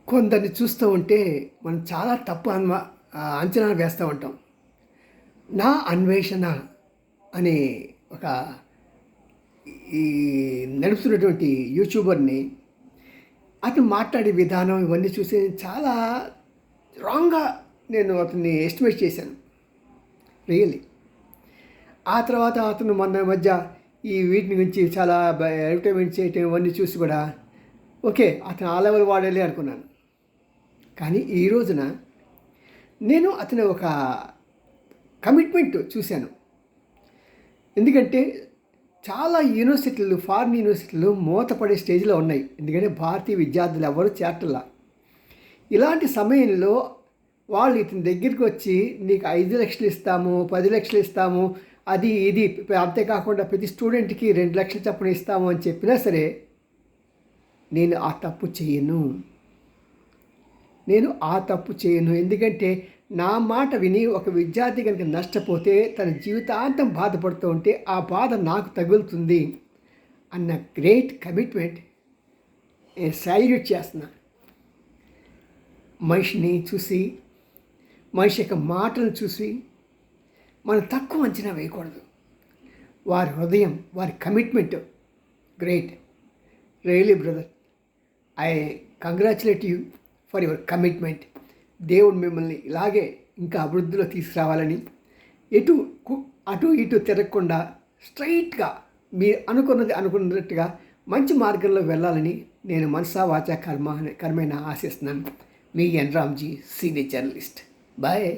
కొందరిని చూస్తూ ఉంటే మనం చాలా తప్పు అంచనా వేస్తూ ఉంటాం. నా అన్వేషణ అనే ఒక ఈ నడుపుతున్నటువంటి యూట్యూబర్‌ని అతను మాట్లాడే విధానం ఇవన్నీ చూసి చాలా రాంగ్‌గా నేను అతన్ని ఎస్టిమేట్ చేశాను. రియల్లీ. ఆ తర్వాత అతను మొన్న ఈ మధ్య ఈ వీటిని గురించి చాలా అడ్వర్టైజ్‌మెంట్ చేయటం ఇవన్నీ చూసి కూడా ఓకే. అతను ఆ లెవెల్ వాడేలే అనుకున్నాను. కానీ ఈ రోజున నేను అతని ఒక కమిట్మెంట్ చూశాను. ఎందుకంటే చాలా యూనివర్సిటీలు, ఫారిన్ యూనివర్సిటీలు మూతపడే స్టేజ్‌లో ఉన్నాయి. ఎందుకంటే భారతీయ విద్యార్థులు ఎవరు చేరట్లా. ఇలాంటి సమయంలో వాళ్ళు ఇతని దగ్గరికి వచ్చి నీకు 5,00,000 ఇస్తాము, 10,00,000 ఇస్తాము, అది ఇది అంతేకాకుండా ప్రతి స్టూడెంట్‌కి 2,00,000 చొప్పున ఇస్తాము అని చెప్పినా సరే నేను ఆ తప్పు చేయను. ఎందుకంటే నా మాట విని ఒక విద్యార్థి కనుక నష్టపోతే తన జీవితాంతం బాధపడుతూ ఉంటే ఆ బాధ నాకు తగులుతుంది అన్న గ్రేట్ కమిట్మెంట్ నేను సాల్యూట్ చేస్తున్నా. మనిషిని చూసి, మనిషి యొక్క మాటలను చూసి మనం తక్కువ అంచనా వేయకూడదు. వారి హృదయం, వారి commitment great. Really brother, I congratulate you for your commitment. దేవుడు మిమ్మల్ని ఇలాగే ఇంకా అభివృద్ధిలో తీసుకురావాలని, అటు ఇటు తిరగకుండా స్ట్రైట్గా మీరు అనుకున్నట్టుగా మంచి మార్గంలో వెళ్ళాలని నేను మనసా వాచా కర్మైన ఆశిస్తున్నాను. మీ ఎన్ రామ్జీ, సీనియర్ జర్నలిస్ట్. బాయ్.